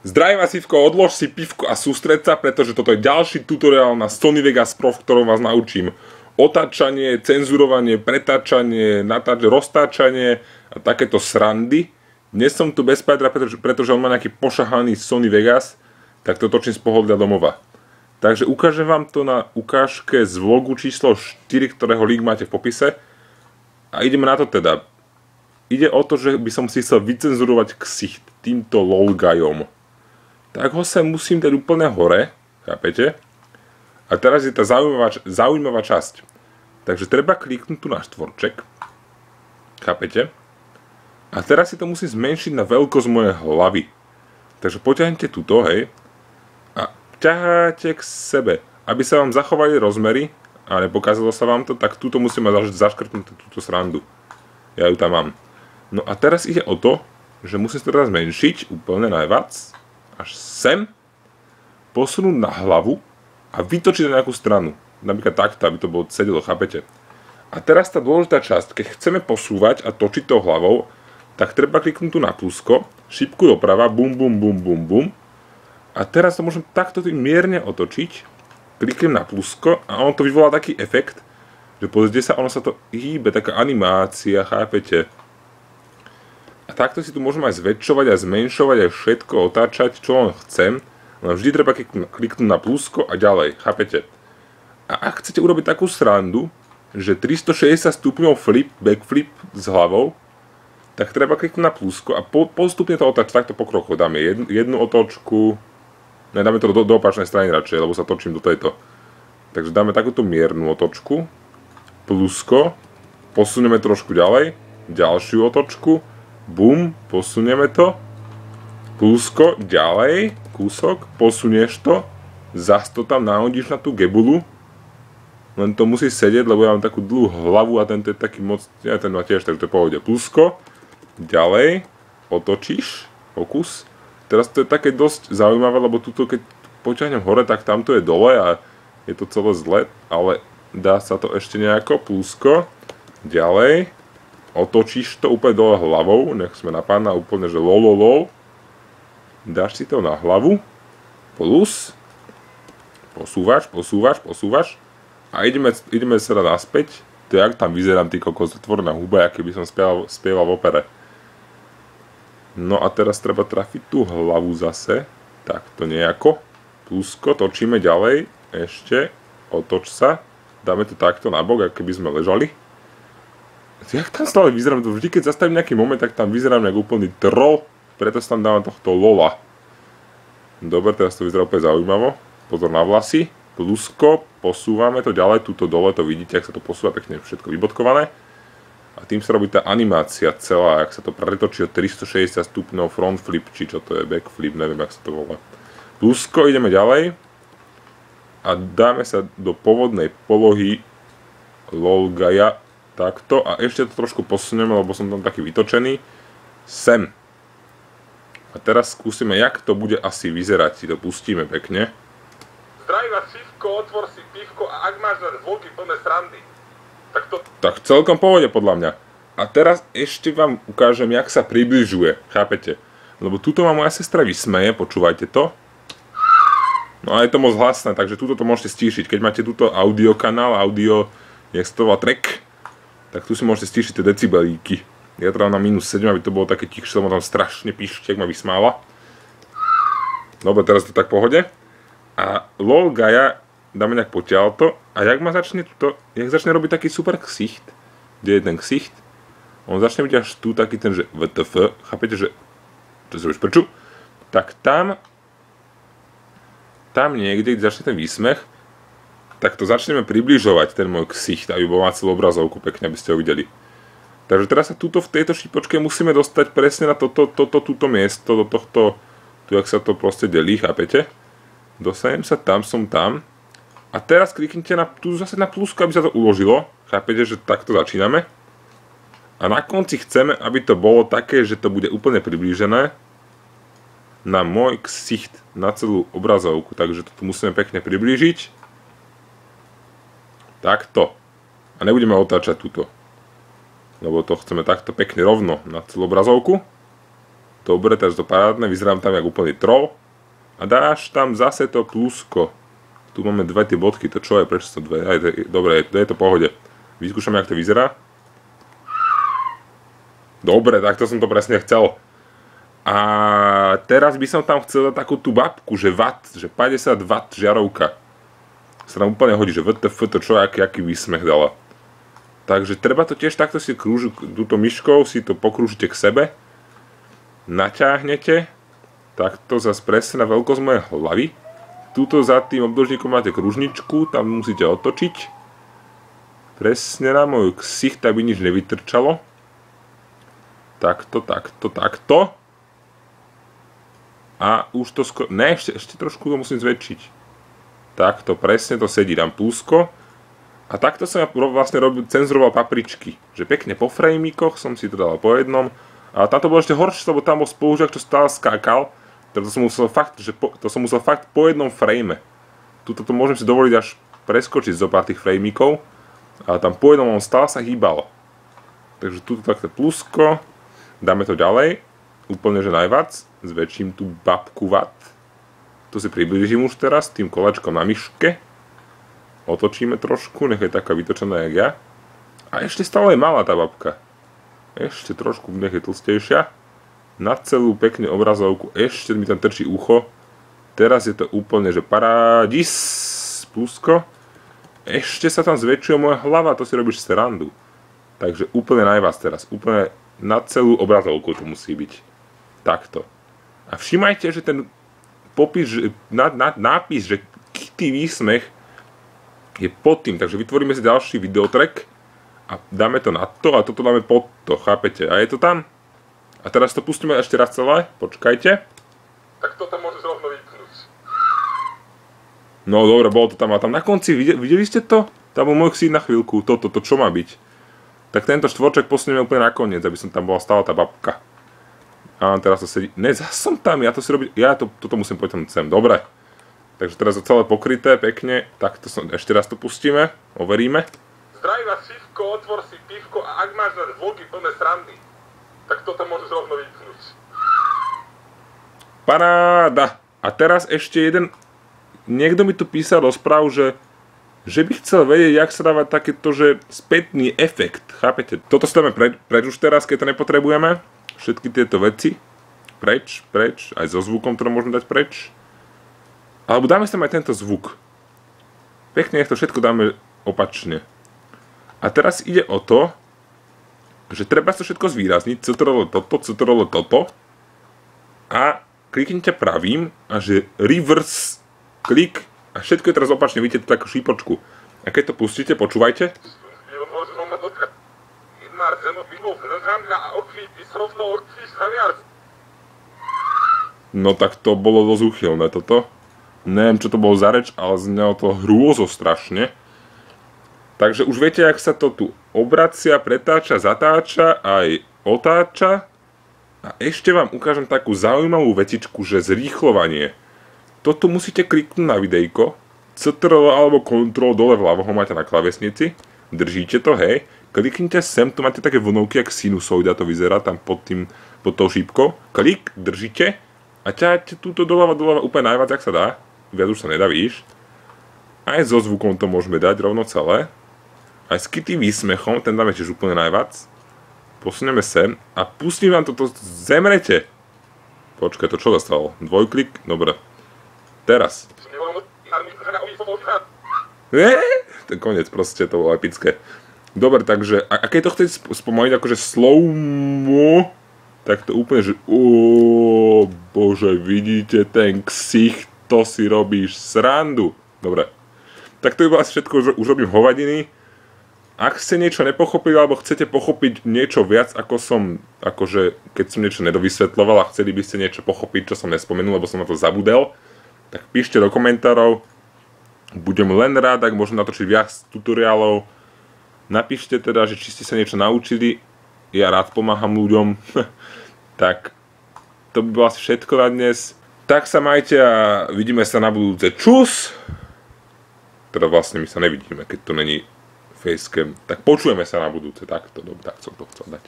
Zdravím vás, Ivko, odlož si pivko a sústreď sa, pretože toto je ďalší tutoriál na Sony Vegas Pro, v ktorom vás naučím otáčanie, cenzurovanie, pretáčanie, roztáčanie a takéto srandy. Dnes som tu bez Petra, pretože on má nejaký pošahaný Sony Vegas, tak to točím z pohodlia domova. Takže ukážem vám to na ukážke z vlogu číslo 4, ktorého link máte v popise. A ideme na to teda. Ide o to, že by som si chcel vycenzurovať ksicht týmto lolgajom. Tak ho sa musím dať úplne hore, chápete? A teraz je tá zaujímavá časť. Takže treba kliknúť tu na štvorček, chápete? A teraz si to musím zmenšiť na veľkosť mojej hlavy. Takže poťahnete túto, hej, a ťaháte k sebe. Aby sa vám zachovali rozmery a nepokázalo sa vám to, tak túto musíme zaškrtnúť túto srandu. Ja ju tam mám. No a teraz ide o to, že musím to teraz zmenšiť úplne najviac, až sem, posunúť na hlavu a vytočiť na nejakú stranu. Napríklad takto, aby to bolo sedelo, chápete? A teraz tá dôležitá časť, keď chceme posúvať a točiť tou hlavou, tak treba kliknúť tu na plusko, šipku doprava, bum, bum, bum, bum, bum. A teraz to môžem takto mierne otočiť, kliknem na plusko a on to vyvolá taký efekt, že pozrite sa, ono sa to hýbe, taká animácia, chápete? A takto si tu môžem aj zväčšovať a zmenšovať aj všetko, otáčať, čo len chcem. Len vždy treba kliknúť na plusko a ďalej, chápete? A ak chcete urobiť takú srandu, že 360 stupňov backflip s hlavou, tak treba kliknúť na plusko a postupne to otáčať takto po kroku. Dáme jednu otočku, dáme to do opačnej strany radšej, lebo sa točím do tejto. Takže dáme takúto miernu otočku, plusko, posunieme trošku ďalej, ďalšiu otočku, bum, posunieme to, plusko, ďalej, kúsok, posunieš to, zas to tam nahodíš na tú gebulu, len to musí sedieť, lebo ja mám takú dlhú hlavu a tento je taký moc, ja ten má tiež, takže to je pohode, plusko, ďalej, otočíš, fokus, teraz to je také dosť zaujímavé, lebo tuto keď poťahnem hore, tak tamto je dole a je to celé zle, ale dá sa to ešte nejako, plusko, ďalej, otočíš to úplne dole hlavou, nech sme na pána úplne, že lololol. Dáš si to na hlavu, plus, posúvaš a ideme sa naspäť. To je, jak tam vyzerám, ty kokos, otvorená huba, aké by som spieval v opere. No a teraz treba trafiť tú hlavu zase, takto nejako. Plusko, točíme ďalej, ešte, otoč sa, dáme to takto nabok, ako keby sme ležali. Jak tam stále vyzerám, vždy keď zastavím nejaký moment, tak tam vyzerám jak úplný troll, preto sa tam dávam tohto lola. Dobre, teraz to vyzerá úplne zaujímavo. Pozor na vlasy, plusko, posúvame to ďalej, tuto dole to vidíte, ak sa to posúva pekne všetko vybodkované. A tým sa robí tá animácia celá, ak sa to pretočí o 360 stupňov front flip, či čo to je, back flip, neviem, jak sa to volá. Plusko, ideme ďalej a dáme sa do pôvodnej polohy lolgaja. Takto a ešte to trošku posunieme, lebo som tam taký vytočený. Sem. A teraz skúsime, jak to bude asi vyzerať. Si to pustíme pekne. Zdraví vás, Ivko, otvor si pivko a ak máš vlogy plné srandy, tak celkom pohode podľa mňa. A teraz ešte vám ukážem, jak sa približuje. Chápete? Lebo tuto ma moja sestra vysmeje, počúvajte to. No a je to moc hlasné, takže tuto to môžete stíšiť. Keď máte tuto audiokanál, jak sa to volá, track, tak tu si môžete stíšiť tie decibelíky. Ja teda na -7, aby to bolo také tichšie, lebo tam strašne píšťek ma vysmála. Dobre, teraz to tak pohode. A lolgaja dáme nejak potiaľto a jak začne robiť taký super ksicht, kde je ten ksicht, on začne byť až tu taký ten, že WTF, chápete, že to si robíš prču, tak tam niekde, kde začne ten výsmech, tak to začneme približovať, ten môj ksicht, aby bol má celú obrazovku pekne, aby ste ho videli. Takže teraz sa tuto v tejto šípočke musíme dostať presne na túto miesto, do tohto, tu jak sa to proste delí, chápete? Dostanem sa tam, som tam. A teraz kliknite tu zase na plusko, aby sa to uložilo. Chápete, že takto začíname. A na konci chceme, aby to bolo také, že to bude úplne priblížené na môj ksicht, na celú obrazovku. Takže to tu musíme pekne priblížiť. Takto. A nebudeme otáčať túto. Lebo to chceme takto pekne rovno na celú obrazovku. Dobre, teraz to parádne, vyzerám tam jak úplný troll. A dáš tam zase to plusko. Tu máme dve tie bodky, to čo je, prečo sú dve? Dobre, je to pohode. Vyskúšame, jak to vyzerá. Dobre, tak to som to presne chcel. A teraz by som tam chcel dať takú tú babku, že watt, že 50 W žiarovka. Sa nám úplne hodí, že VTF, to čo, aký výsmech dala. Takže treba to tiež takto si túto myškou si to pokrúžite k sebe. Naťahnete. Takto zase presne na veľkosť mojej hlavy. Tuto za tým obdĺžnikom máte kružničku, tam musíte otočiť. Presne na môj ksicht, aby nič nevytrčalo. Takto, takto, takto. A už to skoro... Ne, ešte trošku to musím zväčšiť. Takto, presne to sedí, dám plusko. A takto som ja vlastne cenzuroval papričky. Že pekne po frejmíkoch som si to dal po jednom. A tam to bolo ešte horšie, lebo tam bol spolužiak, čo stále skákal. To som musel fakt po jednom frame. Tuto to môžem si dovoliť až preskočiť zo pár tých frameíkov. Ale tam po jednom on stále sa hýbal. Takže tuto takto plusko. Dáme to ďalej. Úplne že najviac. Zväčším tú babku watt. To si približím už teraz tým kolečkom na myške. Otočíme trošku, nech je taká vytočená jak ja. A ešte stále je malá tá babka. Ešte trošku, nech je tlstejšia. Na celú pekne obrazovku, ešte mi tam trčí ucho. Teraz je to úplne, že parádis, plusko. Ešte sa tam zväčšuje moja hlava, to si robíš srandu. Takže úplne najviac teraz, úplne na celú obrazovku to musí byť. Takto. A všimajte, že ten popis, nápis, že kitý výsmech je pod tým, takže vytvoríme si ďalší videotrack a dáme to na to a toto dáme pod to, chápete? A je to tam. A teraz to pustíme ešte raz celé, počkajte. Tak to tam môžeš rovno vypnúť. No dobre, bolo to tam a tam na konci, videli ste to? Tam bol môj ksicht na chvíľku, toto, čo má byť. Tak tento štvorček posunieme úplne na koniec, aby som tam bola stále tá babka. A teraz to sedí, ne, zase som tam, ja to si robím, toto musím poďať sem, dobre. Takže teraz je celé pokryté, pekne, tak to ešte raz to pustíme, overíme. Zdraví vás Fivko, otvor si pivko a ak máš na vlogy plné srandy, tak to tam môžeš rovno vypnúť. Paráda. A teraz ešte jeden... Niekto mi tu písal do správ, že by chcel vedieť, jak sa dáva takéto, že spätný efekt. Chápete? Toto si dáme preč už teraz, keď to nepotrebujeme. Všetky tieto veci. Preč. Aj so zvukom, ktorý môžeme dať preč. Alebo dáme si tam aj tento zvuk. Pekne, nech to všetko dáme opačne. A teraz ide o to, že treba to všetko zvýrazniť, ctrl toto a kliknite pravým a že reverse klik a všetko je teraz opačne, vidíte tu takú šípočku. A keď to pustíte, počúvajte. No tak to bolo dosť úchylné toto. Neviem, čo to bolo za reč, ale znelo to hrôzo strašne. Takže už viete, jak sa to tu obracia, pretáča, zatáča, aj otáča. A ešte vám ukážem takú zaujímavú vecičku, že zrýchlovanie. Toto musíte kliknúť na videjko. Ctrl alebo Ctrl dole vľavo ho máte na klávesnici. Držíte to, hej. Kliknite sem, tu máte také vlnovky, jak sinusoida to vyzerá tam pod tou šípkou. Klik, držíte a ťahajte túto doľava úplne najviac, jak sa dá. Viac už sa nedá, vidíš. Aj so zvukom to môžeme dať rovno celé. Aj s kitým výsmechom, ten dáme tiež úplne najviac. Posunieme sem a pustím vám toto, zemrete. Počkaj, to čo dostalo? Dvojklik? Dobre. Teraz. Ten koniec, proste to bolo epické. Dobre, takže, a keď to chcete spomaliť akože slow-mo, tak to úplne, že bože, vidíte ten ksicht, to si robíš srandu. Dobre. Tak to je asi všetko, už robím hovadiny. Ak ste niečo nepochopili, alebo chcete pochopiť niečo viac, akože keď som niečo nedovysvetľoval a chceli by ste niečo pochopiť, čo som nespomenul, lebo som na to zabudel, tak píšte do komentárov. Budem len rád, ak môžem natočiť viac tutoriálov. Napíšte teda, že či ste sa niečo naučili. Ja rád pomáham ľuďom. Tak to by bolo asi všetko na dnes. Tak sa majte a vidíme sa na budúce. Čus! Teda vlastne my sa nevidíme, keď to není facecam. Tak počujeme sa na budúce. Tak som to chcel dať.